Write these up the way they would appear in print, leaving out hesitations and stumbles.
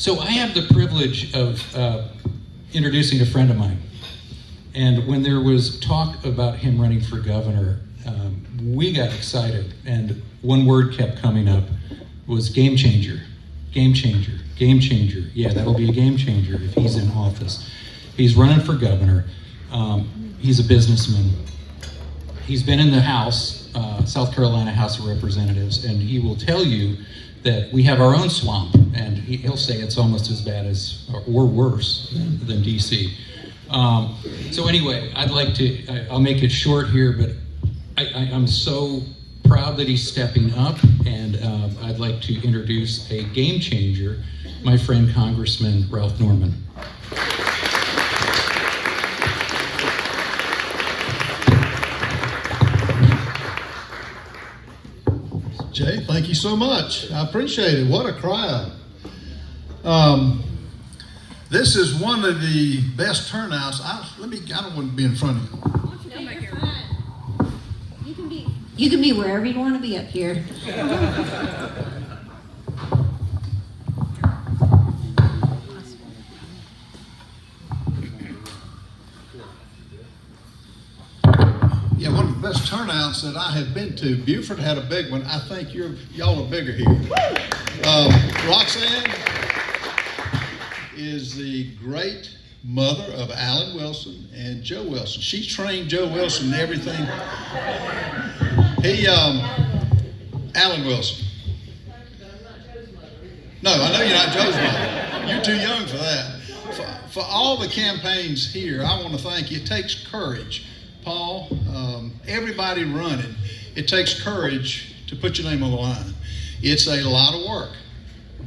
So I have the privilege of introducing a friend of mine. And when there was talk about him running for governor, we got excited. And one word kept coming up was game changer, game changer, game changer. Yeah, that'll be a game changer if he's in office. He's running for governor. He's a businessman. He's been in the House, South Carolina House of Representatives, and he will tell you that we have our own swamp, and he'll say it's almost as bad as, or worse than DC. So anyway, I'll make it short here, but I'm so proud that he's stepping up, and I'd like to introduce a game changer, my friend Congressman Ralph Norman. Jay, thank you so much. I appreciate it. What a crowd. This is one of the best turnouts. I don't want to be in front of you. You can be wherever you want to be up here. Yeah, one of the best turnouts that I have been to. Beaufort had a big one. I think y'all are bigger here. Roxanne is the great mother of Alan Wilson and Joe Wilson. She trained Joe Wilson in everything. Alan Wilson. No, I know you're not Joe's mother. You're too young for that. For all the campaigns here, I want to thank you. It takes courage. Paul, everybody running, it takes courage to put your name on the line. It's a lot of work,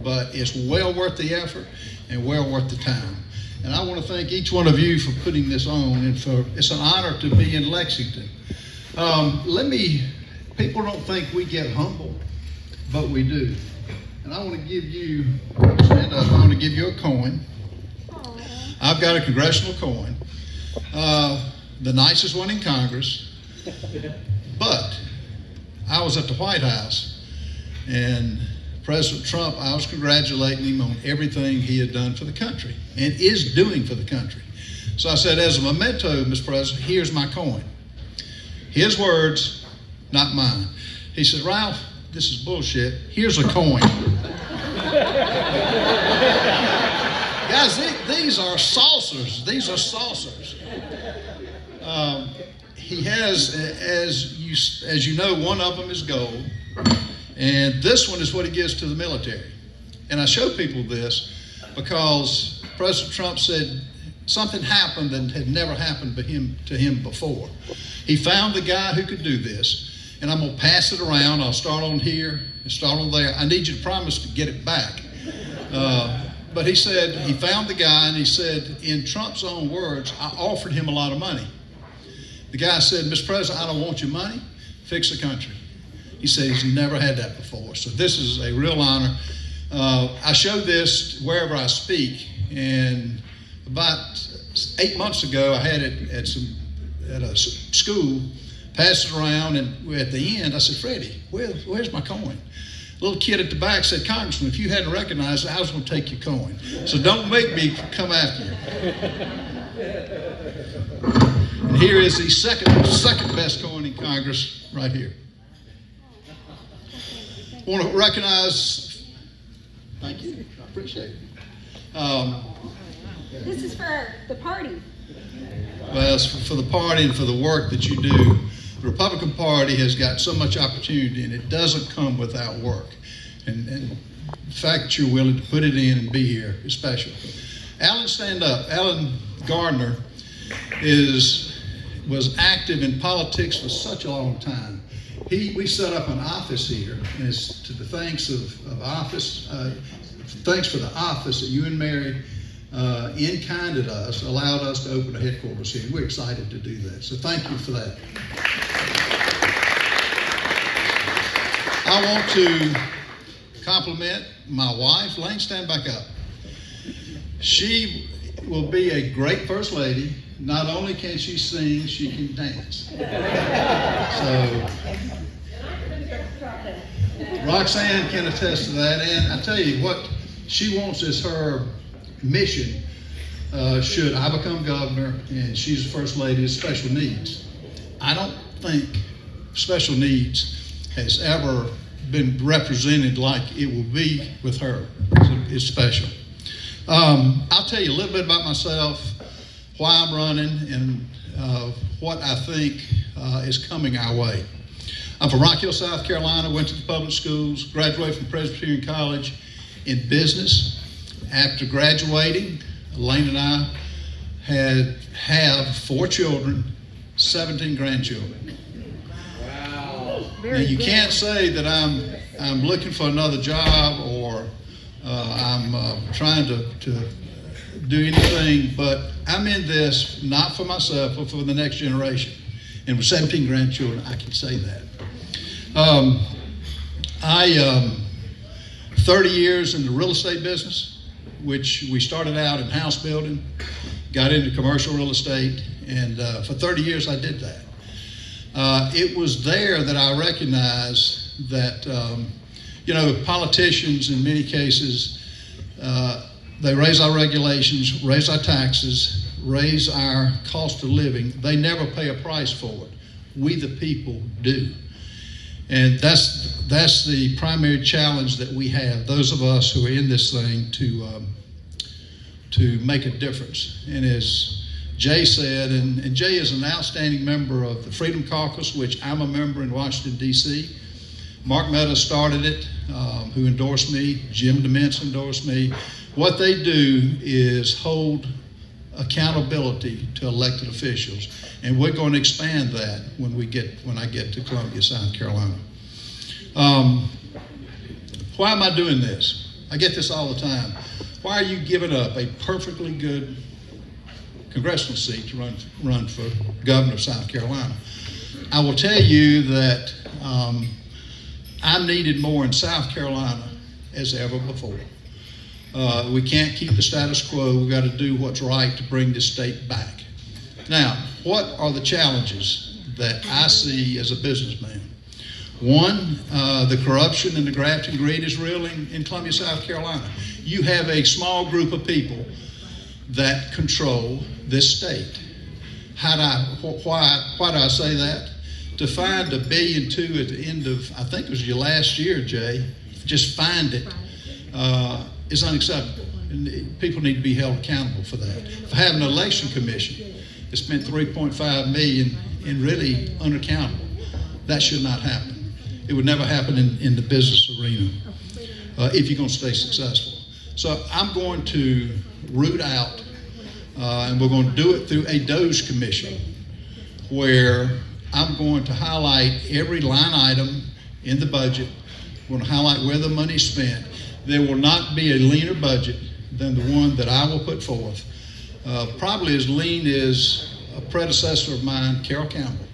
but it's well worth the effort and well worth the time. And I want to thank each one of you for putting this on, and it's an honor to be in Lexington. People don't think we get humble, but we do. And I want to give you, stand up, I want to give you a coin. I've got a congressional coin. The nicest one in Congress, but I was at the White House, and President Trump, I was congratulating him on everything he had done for the country and is doing for the country. So I said, as a memento, Mr. President, here's my coin. His words, not mine. He said, Ralph, this is bullshit. Here's a coin. Guys, these are saucers. These are saucers. He has, as you know, one of them is gold, and this one is what he gives to the military. And I show people this because President Trump said something happened that had never happened to him before. He found the guy who could do this, and I'm going to pass it around. I'll start on here and start on there. I need you to promise to get it back. But he said he found the guy, and he said, in Trump's own words, I offered him a lot of money. The guy said, Mr. President, I don't want your money. Fix the country. He said he's never had that before. So this is a real honor. I show this wherever I speak, and about 8 months ago, I had it at a school, passed it around, and at the end, I said, Freddie, where's my coin? A little kid at the back said, Congressman, if you hadn't recognized it, I was going to take your coin. So don't make me come after you. And here is the second best coin in Congress, right here. I want to recognize, thank you, I appreciate it. This is for the party. Well, it's for the party and for the work that you do. The Republican Party has got so much opportunity, and it doesn't come without work. And the fact that you're willing to put it in and be here is special. Alan, stand up. Alan Gardner was active in politics for such a long time. We set up an office here, and it's to the thanks of office. Thanks for the office that you and Mary, in kind to us, allowed us to open a headquarters here. We're excited to do that. So thank you for that. I want to compliment my wife. Lane, stand back up. She will be a great first lady. Not only can she sing, she can dance. So Roxanne can attest to that. And I tell you what, she wants as her mission, should I become governor and she's the first lady, is special needs. I don't think special needs has ever been represented like it will be with her. It's special. I'll tell you a little bit about myself, why I'm running, and what I think is coming our way. I'm from Rock Hill, South Carolina, went to the public schools, graduated from Presbyterian College in business. After graduating, Elaine and I have 4 children, 17 grandchildren. Now, you can't say that I'm looking for another job or I'm trying to do anything, but I'm in this not for myself, but for the next generation. And with 17 grandchildren, I can say that. 30 years in the real estate business, which we started out in house building, got into commercial real estate, and for 30 years I did that. It was there that I recognized that, politicians in many cases, they raise our regulations, raise our taxes, raise our cost of living. They never pay a price for it. We, the people, do. And that's the primary challenge that we have, those of us who are in this thing, to make a difference. And as Jay said, and Jay is an outstanding member of the Freedom Caucus, which I'm a member in Washington, D.C. Mark Meadows started it, who endorsed me. Jim DeMintz endorsed me. What they do is hold accountability to elected officials, and we're going to expand that when I get to Columbia, South Carolina. Why am I doing this? I get this all the time. Why are you giving up a perfectly good congressional seat to run for governor of South Carolina? I will tell you that I'm needed more in South Carolina as ever before. We can't keep the status quo. We've got to do what's right to bring this state back. Now, what are the challenges that I see as a businessman? One, the corruption and the graft and greed is real in Columbia, South Carolina. You have a small group of people that control this state. Why do I say that? To find $1.2 billion at the end of, I think it was your last year, Jay, just find it, is unacceptable. And people need to be held accountable for that. For having an election commission that spent $3.5 million and really unaccountable, that should not happen. It would never happen in the business arena if you're going to stay successful. So I'm going to root out, and we're going to do it through a DOGE commission, where I'm going to highlight every line item in the budget. We're going to highlight where the money's spent. There will not be a leaner budget than the one that I will put forth. Probably as lean as a predecessor of mine, Carroll Campbell,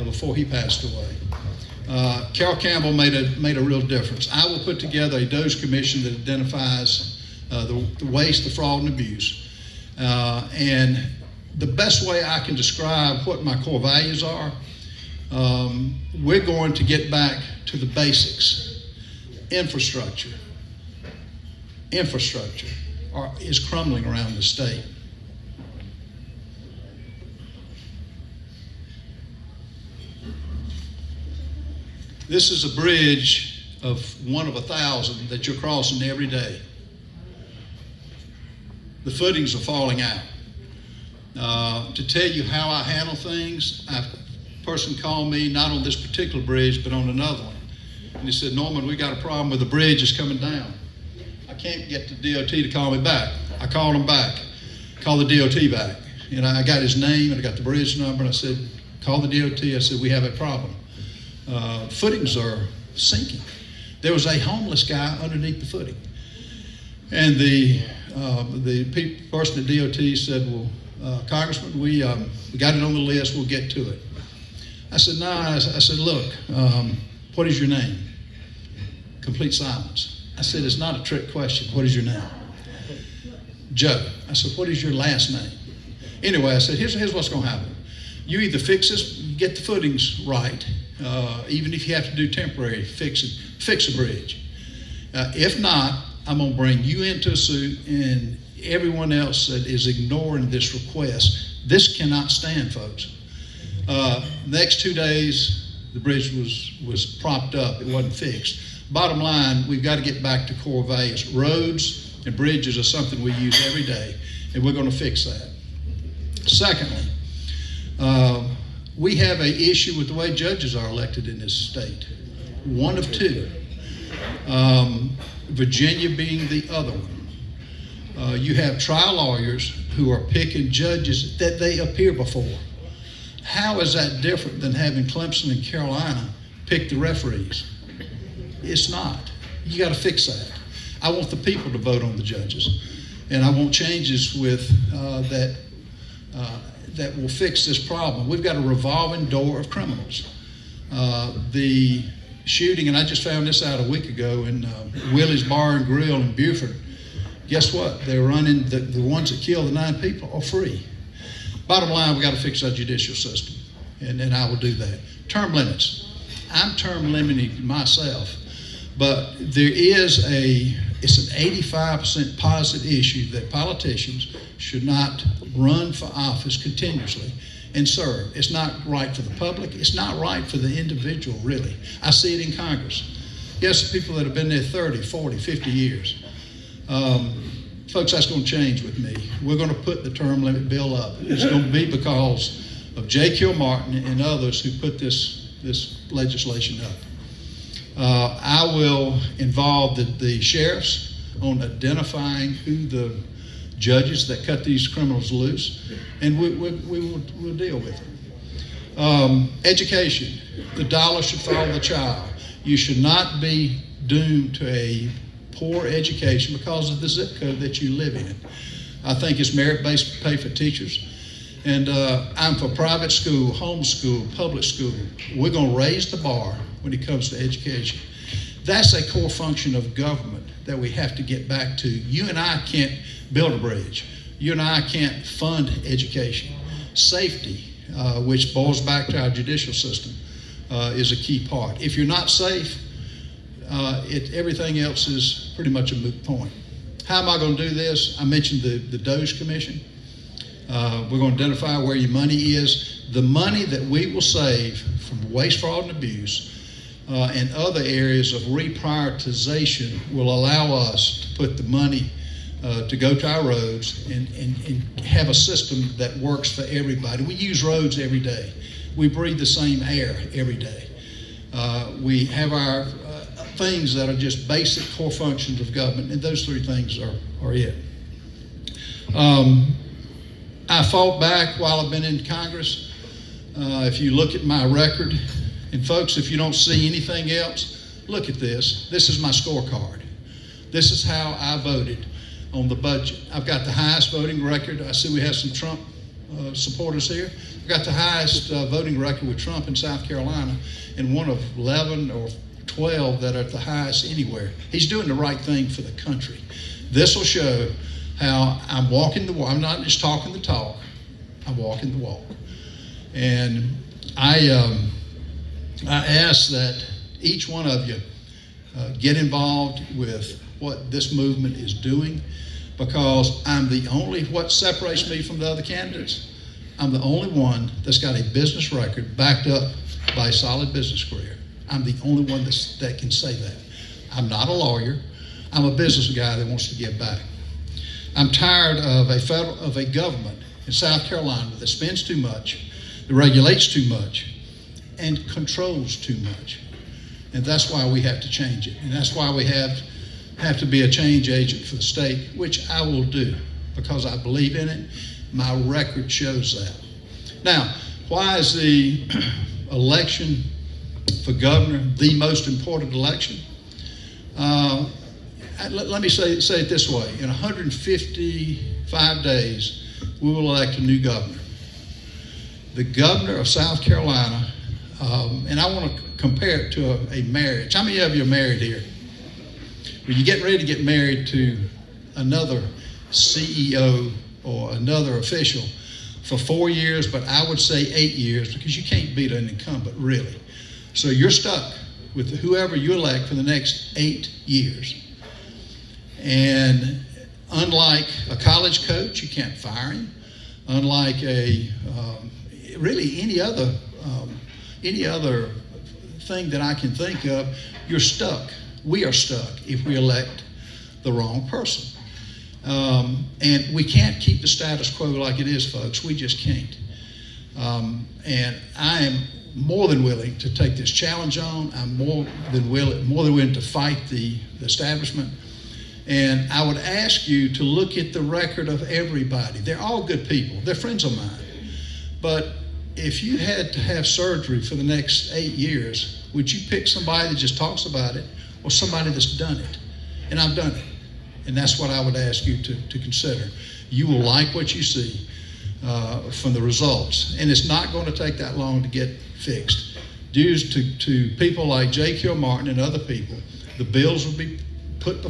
before he passed away. Carroll Campbell made a real difference. I will put together a DOGE commission that identifies the waste, the fraud, and abuse. And the best way I can describe what my core values are, we're going to get back to the basics. Infrastructure is crumbling around the state. This is a bridge of one of 1,000 that you're crossing every day. The footings are falling out. To tell you how I handle things, a person called me, not on this particular bridge, but on another one. And he said, Norman, we got a problem with the bridge is coming down. I can't get the DOT to call me back. I called him back, called the DOT back. And I got his name and I got the bridge number, and I said, call the DOT. I said, we have a problem. Footings are sinking. There was a homeless guy underneath the footing. And the person at DOT said, well, Congressman, we got it on the list, we'll get to it. I said, no, I said, look, what is your name? Complete silence. I said, it's not a trick question. What is your name? Joe. I said, what is your last name? Anyway, I said, here's what's going to happen. You either fix this, you get the footings right, even if you have to do temporary fix a bridge. If not, I'm going to bring you into a suit and everyone else that is ignoring this request. This cannot stand, folks. Next 2 days, the bridge was propped up. It wasn't fixed. Bottom line, we've got to get back to core values. Roads and bridges are something we use every day, and we're going to fix that. Secondly, we have an issue with the way judges are elected in this state. One of two. Virginia being the other one. You have trial lawyers who are picking judges that they appear before. How is that different than having Clemson and Carolina pick the referees? It's not. You got to fix that. I want the people to vote on the judges, and I want changes with that will fix this problem. We've got a revolving door of criminals. The shooting, and I just found this out a week ago in Willie's Bar and Grill in Beaufort. Guess what? They're running, the ones that killed the 9 people are free. Bottom line, we got to fix our judicial system, and I will do that. Term limits. I'm term limiting myself, but there is it's an 85% positive issue that politicians should not run for office continuously and serve. It's not right for the public. It's not right for the individual, really. I see it in Congress. Yes, people that have been there 30, 40, 50 years. Folks, that's going to change with me. We're going to put the term limit bill up. It's going to be because of J. Kilmartin and others who put this legislation up. I will involve the sheriffs on identifying who the judges that cut these criminals loose, and we'll deal with it. Education. The dollar should follow the child. You should not be doomed to a poor education because of the zip code that you live in. I think it's merit-based pay for teachers. And I'm for private school, homeschool, public school. We're going to raise the bar when it comes to education. That's a core function of government that we have to get back to. You and I can't build a bridge. You and I can't fund education. Safety, which boils back to our judicial system, is a key part. If you're not safe, everything else is pretty much a moot point. How am I going to do this? I mentioned the Doge Commission. We're going to identify where your money is. The money that we will save from waste, fraud, and abuse and other areas of reprioritization will allow us to put the money to go to our roads and have a system that works for everybody. We use roads every day. We breathe the same air every day. We have our things that are just basic core functions of government, and those 3 things are it. I fought back while I've been in Congress. If you look at my record, and folks, if you don't see anything else, look at this. This is my scorecard. This is how I voted on the budget. I've got the highest voting record. I see we have some Trump supporters here. I've got the highest voting record with Trump in South Carolina, and one of 11 or 12 that are at the highest anywhere. He's doing the right thing for the country. This will show how I'm walking the walk. I'm not just talking the talk, I'm walking the walk. And I ask that each one of you get involved with what this movement is doing, because I'm the only, what separates me from the other candidates, I'm the only one that's got a business record backed up by a solid business career. I'm the only one that can say that. I'm not a lawyer. I'm a business guy that wants to give back. I'm tired of a government in South Carolina that spends too much, that regulates too much, and controls too much. And that's why we have to change it. And that's why we have to be a change agent for the state, which I will do because I believe in it. My record shows that. Now, why is the election for governor the most important election? Let me say it this way. In 155 days, we will elect a new governor. The governor of South Carolina, and I want to compare it to a marriage. How many of you are married here? When you get ready to get married to another CEO or another official for 4 years, but I would say 8 years, because you can't beat an incumbent, really. So you're stuck with whoever you elect for the next 8 years. And unlike a college coach, you can't fire him. Unlike really any other thing that I can think of, you're stuck. We are stuck if we elect the wrong person. And we can't keep the status quo like it is, folks. We just can't. And I am more than willing to take this challenge on. I'm more than willing to fight the establishment. And I would ask you to look at the record of everybody. They're all good people. They're friends of mine. But if you had to have surgery for the next 8 years, would you pick somebody that just talks about it or somebody that's done it? And I've done it. And that's what I would ask you to consider. You will like what you see from the results. And it's not going to take that long to get fixed. Due to people like J. Kilmartin and other people, the bills will be put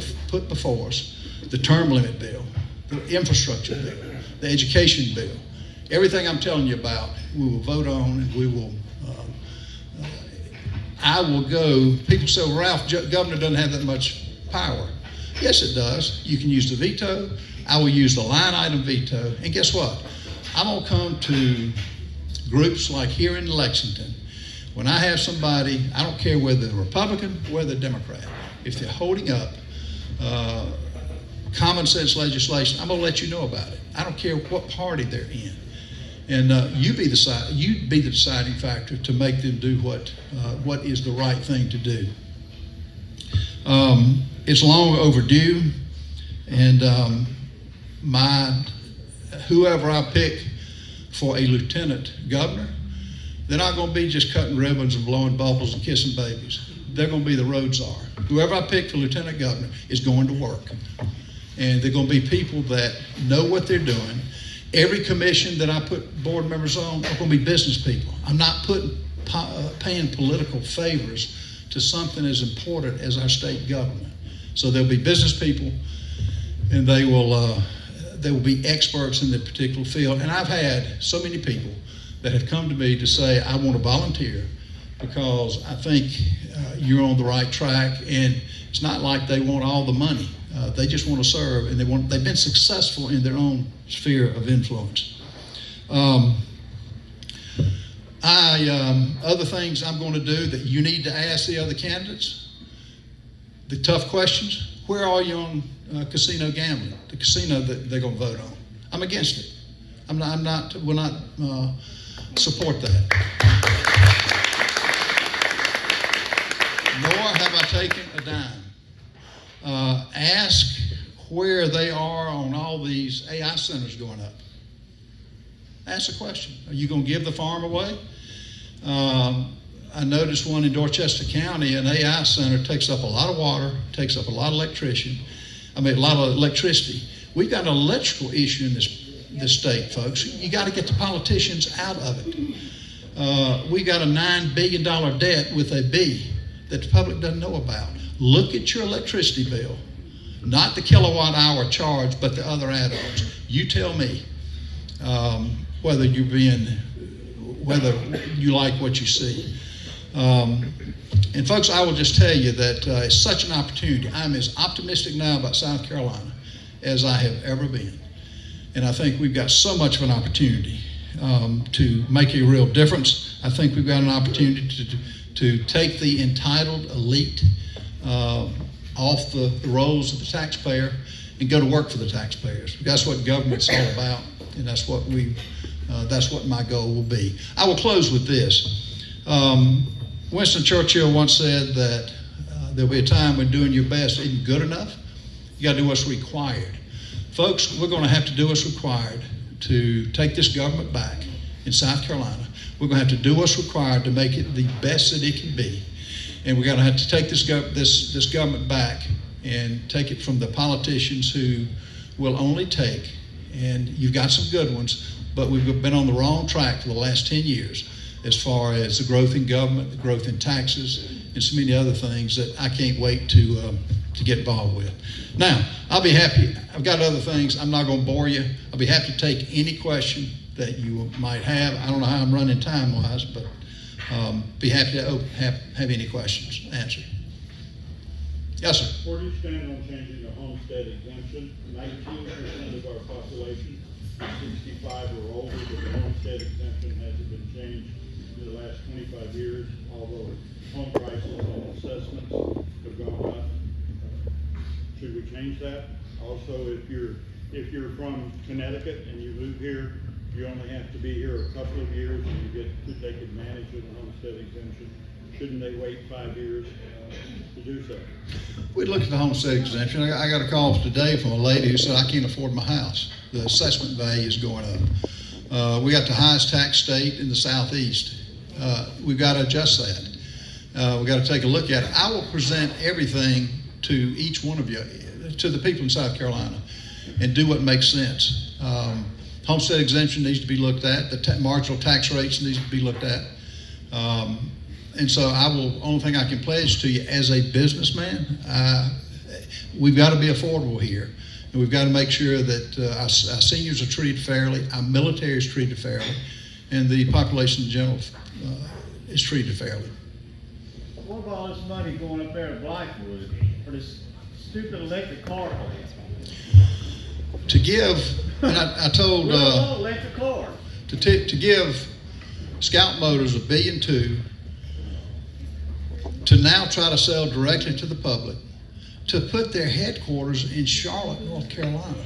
before us. The term limit bill, the infrastructure bill, the education bill, everything I'm telling you about, we will vote on, and we will, I will go. People say, well, Ralph, governor doesn't have that much power. Yes, it does. You can use the veto. I will use the line item veto. And guess what? I'm going to come to groups like here in Lexington. When I have somebody, I don't care whether they're Republican or whether they're Democrat, if they're holding up common sense legislation, I'm going to let you know about it. I don't care what party they're in. And you be the deciding factor to make them do what is the right thing to do. It's long overdue, and whoever I pick for a lieutenant governor, they're not going to be just cutting ribbons and blowing bubbles and kissing babies. They're going to be the road czar. Whoever I pick for lieutenant governor is going to work, and they're going to be people that know what they're doing. Every commission that I put board members on are going to be business people. I'm not paying political favors to something as important as our state government. So there'll be business people, and they will be experts in that particular field. And I've had so many people that have come to me to say, I want to volunteer because I think you're on the right track. And it's not like they want all the money. They just want to serve, and they've been successful in their own sphere of influence. Other things I'm going to do that you need to ask the other candidates, the tough questions. Where are you on casino gambling? The casino that they're going to vote on. I'm against it. Will not support that. Nor have I taken a dime. Ask where they are on all these AI centers going up. Ask the question. Are you going to give the farm away? I noticed one in Dorchester County, an AI center takes up a lot of water, takes up a lot of electricity. We've got an electrical issue in this state, folks. You got to get the politicians out of it. We got a $9 billion debt with a B that the public doesn't know about. Look at your electricity bill, not the kilowatt hour charge, but the other add-ons. You tell me whether you like what you see. And folks, I will just tell you that it's such an opportunity. I'm as optimistic now about South Carolina as I have ever been. And I think we've got so much of an opportunity to make a real difference. I think we've got an opportunity to take the entitled elite off the rolls of the taxpayer and go to work for the taxpayers. That's what government's all about, and that's what my goal will be. I will close with this. Winston Churchill once said that there'll be a time when doing your best isn't good enough. You got to do what's required. Folks, we're going to have to do what's required to take this government back in South Carolina. We're going to have to do what's required to make it the best that it can be. And we're going to have to take this government back and take it from the politicians who will only take, and you've got some good ones, but we've been on the wrong track for the last 10 years as far as the growth in government, the growth in taxes, and so many other things that I can't wait to get involved with. Now, I'll be happy. I've got other things. I'm not going to bore you. I'll be happy to take any question that you might have. I don't know how I'm running time-wise, but be happy to have any questions answered. Yes, sir. Where do you stand on changing the homestead exemption? 19% of our population is 65 or older, but the homestead exemption hasn't been changed in the last 25 years, although home prices and assessments have gone up. Should we change that? Also, if you're from Connecticut and you move here, you only have to be here a couple of years and you get to take advantage of the homestead exemption. Shouldn't they wait 5 years to do so? We looked at the homestead exemption. I got a call today from a lady who said, I can't afford my house. The assessment value is going up. We got the highest tax state in the southeast. We've got to adjust that. We've got to take a look at it. I will present everything to each one of you, to the people in South Carolina, and do what makes sense. Homestead exemption needs to be looked at. The marginal tax rates needs to be looked at. And so only thing I can pledge to you as a businessman, we've got to be affordable here. And we've got to make sure that our seniors are treated fairly, our military is treated fairly, and the population in general is treated fairly. What about all this money going up there to Blackwood for this stupid electric car plant? To give, and I told electric car. to give Scout Motors $1.2 billion to now try to sell directly to the public, to put their headquarters in Charlotte, North Carolina.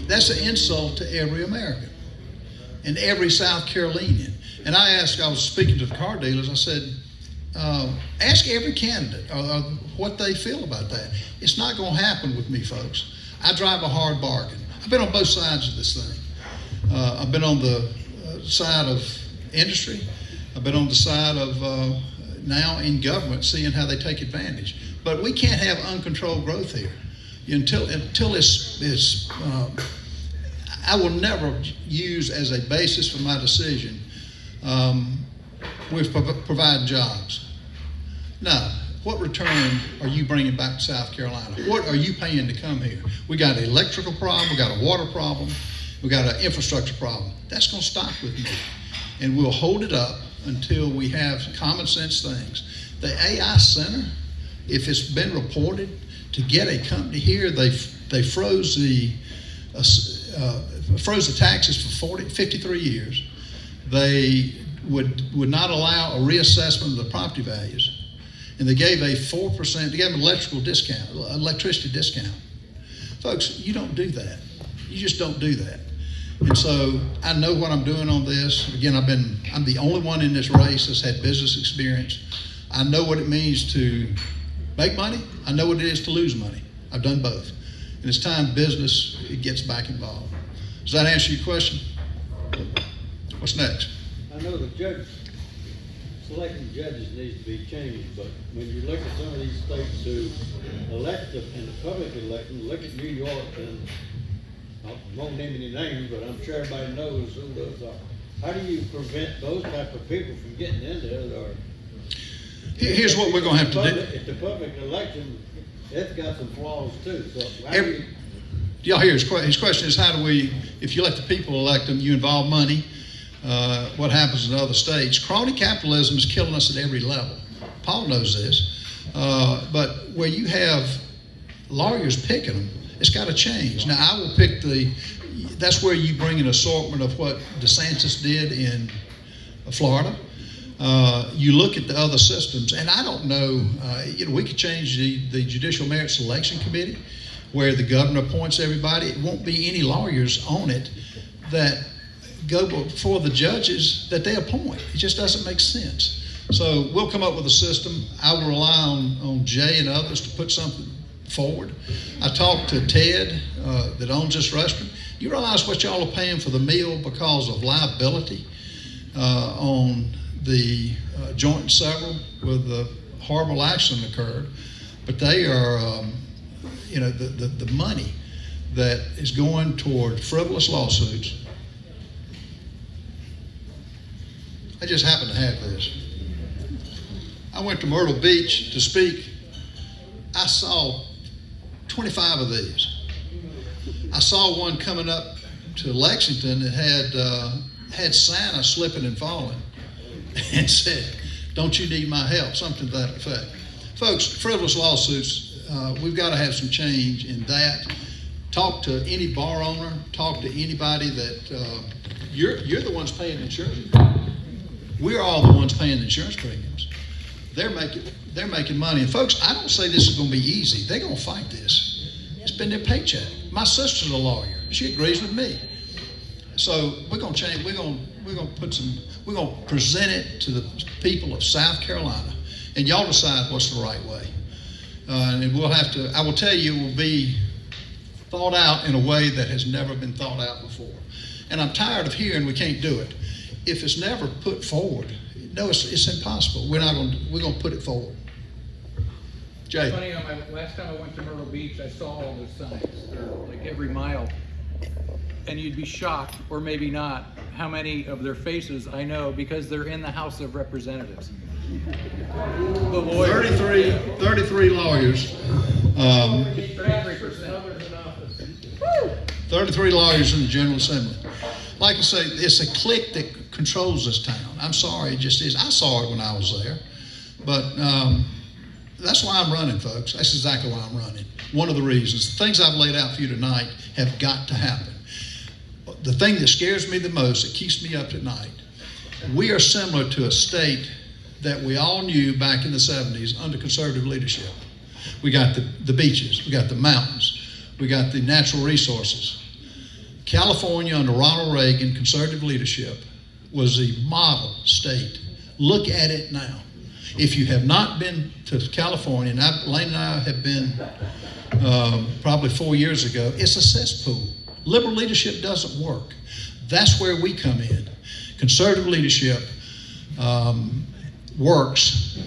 That's an insult to every American and every South Carolinian. And I was speaking to the car dealers, I said, ask every candidate what they feel about that. It's not going to happen with me, folks. I drive a hard bargain. I've been on both sides of this thing. I've been on the side of industry. I've been on the side of now in government, seeing how they take advantage. But we can't have uncontrolled growth here until it's. I will never use as a basis for my decision with providing jobs. Now, what return are you bringing back to South Carolina? What are you paying to come here? We got an electrical problem, we got a water problem, we got an infrastructure problem. That's going to stop with me. And we'll hold it up until we have common sense things. The AI Center, if it's been reported, to get a company here, they froze the taxes for 53 years. They would not allow a reassessment of the property values. And they gave a 4%, they gave them electricity discount. Folks, you don't do that. You just don't do that. And so I know what I'm doing on this. Again, I'm the only one in this race that's had business experience. I know what it means to make money. I know what it is to lose money. I've done both. And it's time business gets back involved. Does that answer your question? What's next? I know the selecting judges needs to be changed, but when you look at some of these states who elect in the public election, look at New York, and I won't name any names, but I'm sure everybody knows who those are. How do you prevent those type of people from getting into it? Or here's what we're going to have to do. At the public election, it's got some flaws too. So y'all hear his question is, how do we, if you let the people elect them, you involve money, what happens in other states? Crony capitalism is killing us at every level. Paul knows this. But where you have lawyers picking them, it's got to change. Now, I will pick that's where you bring an assortment of what DeSantis did in Florida. You look at the other systems, and I don't know, we could change the Judicial Merit Selection Committee where the governor appoints everybody. It won't be any lawyers on it that go before the judges that they appoint. It just doesn't make sense. So we'll come up with a system. I will rely on Jay and others to put something forward. I talked to Ted that owns this restaurant. You realize what y'all are paying for the meal because of liability on the joint and several with the horrible accident occurred, but they are, the money that is going toward frivolous lawsuits. I just happen to have this. I went to Myrtle Beach to speak. I saw 25 of these. I saw one coming up to Lexington that had Santa slipping and falling and said, "Don't you need my help?" Something to that effect. Folks, frivolous lawsuits, we've got to have some change in that. Talk to any bar owner, talk to anybody that, you're the ones paying insurance. We're all the ones paying the insurance premiums. They're making money. And folks, I don't say this is going to be easy. They're going to fight this. It's been their paycheck. My sister's a lawyer. She agrees with me. So we're going to change. We're going to present it to the people of South Carolina, and y'all decide what's the right way. And we'll have to. I will tell you, it will be thought out in a way that has never been thought out before. And I'm tired of hearing we can't do it. If it's never put forward, no, it's impossible. We're going to put it forward. Jay. Funny, last time I went to Myrtle Beach, I saw all those signs. They're like every mile. And you'd be shocked, or maybe not, how many of their faces I know because they're in the House of Representatives. The lawyers. 33 lawyers. 33%. 33 lawyers in the General Assembly. Like I say, it's a clique that controls this town. I'm sorry, it just is. I saw it when I was there. But that's why I'm running, folks. That's exactly why I'm running. One of the reasons. The things I've laid out for you tonight have got to happen. The thing that scares me the most, that keeps me up at night, we are similar to a state that we all knew back in the 70s under conservative leadership. We got the beaches, we got the mountains, we got the natural resources. California under Ronald Reagan, conservative leadership, was a model state. Look at it now. If you have not been to California, and Lane and I have been probably 4 years ago, it's a cesspool. Liberal leadership doesn't work. That's where we come in. Conservative leadership works.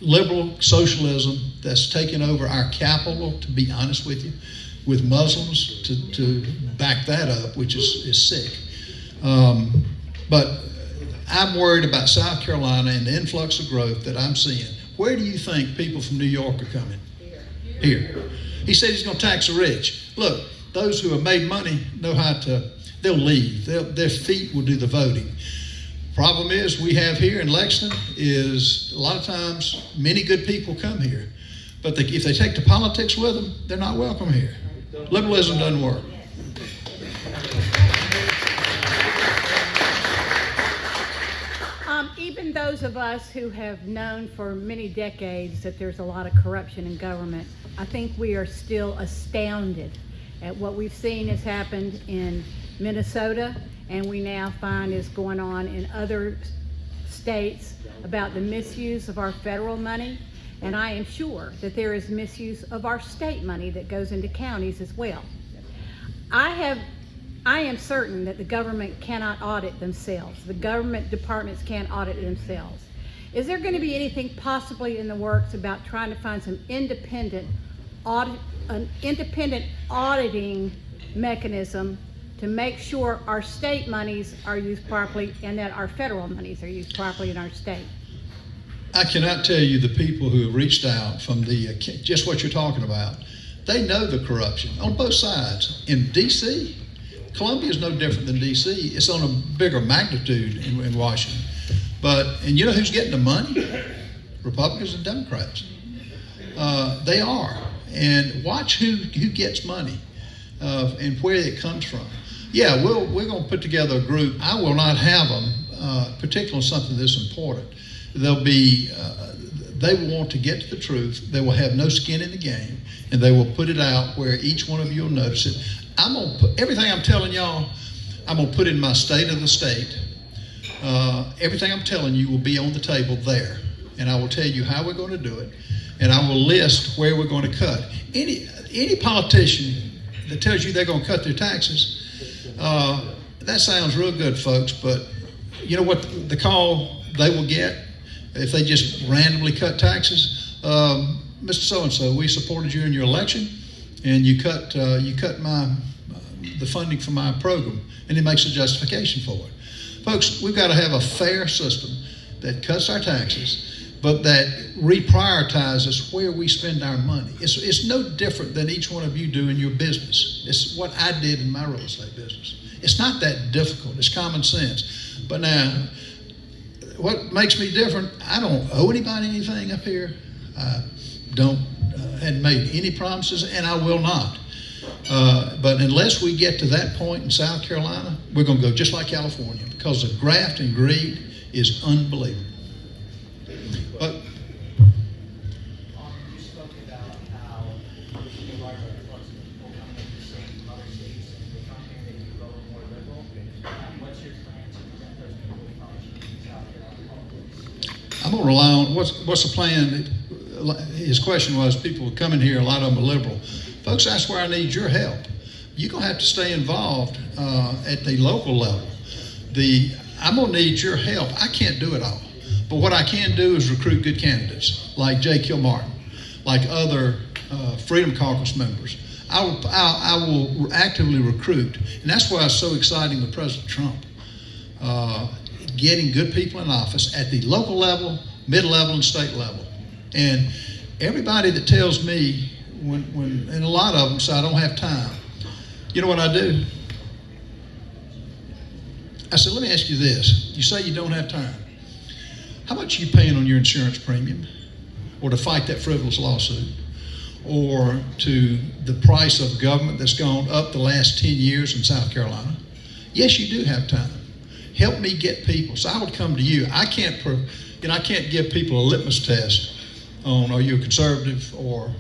Liberal socialism that's taken over our capital, to be honest with you, with Muslims to back that up, which is sick. But I'm worried about South Carolina and the influx of growth that I'm seeing. Where do you think people from New York are coming? Here. He said he's going to tax the rich. Look, those who have made money know how to, they'll leave. Their feet will do the voting. Problem is, we have here in Lexington is a lot of times many good people come here. But if they take the politics with them, they're not welcome here. Liberalism doesn't work. Even those of us who have known for many decades that there's a lot of corruption in government, I think we are still astounded at what we've seen has happened in Minnesota, and we now find is going on in other states about the misuse of our federal money. And I am sure that there is misuse of our state money that goes into counties as well. I am certain that the government cannot audit themselves. The government departments can't audit themselves. Is there going to be anything possibly in the works about trying to find some independent auditing mechanism to make sure our state monies are used properly and that our federal monies are used properly in our state? I cannot tell you the people who have reached out from the, just what you're talking about. They know the corruption on both sides. In D.C., Columbia is no different than D.C. It's on a bigger magnitude in Washington. And you know who's getting the money? Republicans and Democrats. They are. And watch who gets money and where it comes from. Yeah, we're going to put together a group. I will not have them, particularly on something this important. They'll be, they will want to get to the truth. They will have no skin in the game, and they will put it out where each one of you will notice it. I'm going to put everything I'm telling y'all, I'm going to put in my state of the state. Everything I'm telling you will be on the table there, and I will tell you how we're going to do it, and I will list where we're going to cut. Any politician that tells you they're going to cut their taxes, that sounds real good, folks, but you know what the call they will get if they just randomly cut taxes? Mr. So-and-so, we supported you in your election, and you cut the funding for my program, and it makes a justification for it. Folks, we've got to have a fair system that cuts our taxes, but that reprioritizes where we spend our money. It's no different than each one of you do in your business. It's what I did in my real estate business. It's not that difficult. It's common sense. But now, what makes me different, I don't owe anybody anything up here. I don't hadn't made any promises, and I will not. But unless we get to that point in South Carolina, we're going to go just like California, because the graft and greed is unbelievable. But You spoke about how there's a large influx of people coming from other states and they come here and they vote more liberal. What's your plan to prevent those people from changing South Carolina politics? I'm going to rely on what's the plan. His question was, people coming here, a lot of them are liberal. Folks, that's where I need your help. You're going to have to stay involved at the local level. I'm going to need your help. I can't do it all. But what I can do is recruit good candidates, like Jay Kilmartin, like other Freedom Caucus members. I will actively recruit. And that's why it's so exciting with President Trump. Getting good people in office at the local level, mid-level, and state level. And everybody that tells me, and a lot of them say, I don't have time. You know what I do? I said, let me ask you this. You say you don't have time. How much are you paying on your insurance premium? Or to fight that frivolous lawsuit? Or to the price of government that's gone up the last 10 years in South Carolina? Yes, you do have time. Help me get people. So I would come to you. I can't give people a litmus test on are you a conservative or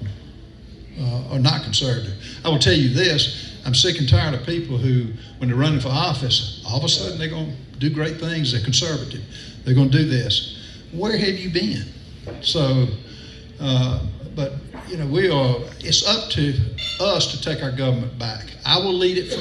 not conservative. I will tell you this. I'm sick and tired of people who, when they're running for office, all of a sudden they're going to do great things. They're conservative. They're going to do this. Where have you been? So, but you know, it's up to us to take our government back. I will lead it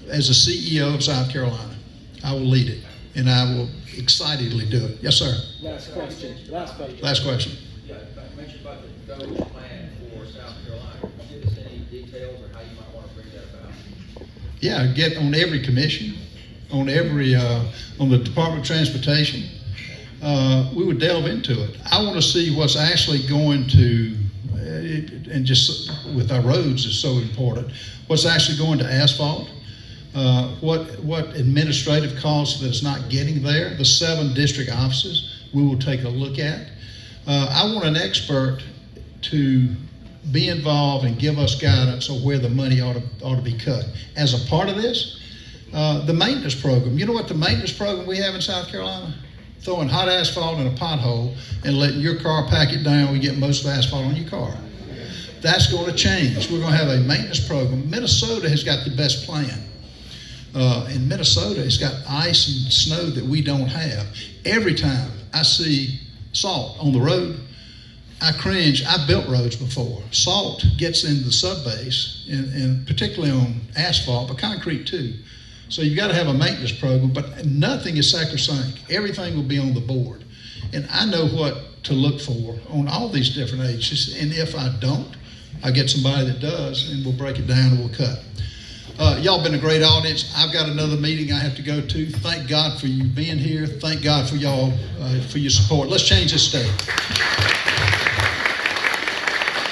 as the CEO of South Carolina. I will lead it, and I will excitedly do it. Yes, sir. Last question. Last question. Yeah, I mentioned about the Doge plan for South Carolina. Can you give us any details or how you might want to bring that about? Yeah, get on every commission, on the Department of Transportation. We would delve into it. I want to see what's actually going to, and just with our roads is so important, what's actually going to asphalt. What administrative costs that is not getting there, the 7 district offices, we will take a look at. I want an expert to be involved and give us guidance on where the money ought to be cut. As a part of this, the maintenance program. You know what the maintenance program we have in South Carolina? Throwing hot asphalt in a pothole and letting your car pack it down, we get most of the asphalt on your car. That's going to change. We're going to have a maintenance program. Minnesota has got the best plan. In Minnesota, it's got ice and snow that we don't have. Every time I see salt on the road, I cringe. I've built roads before. Salt gets into the subbase, and particularly on asphalt, but concrete too. So you've got to have a maintenance program, but nothing is sacrosanct. Everything will be on the board. And I know what to look for on all these different agencies, and if I don't, I get somebody that does, and we'll break it down and we'll cut. Y'all been a great audience. I've got another meeting I have to go to. Thank God for you being here. Thank God for y'all, for your support. Let's change this state.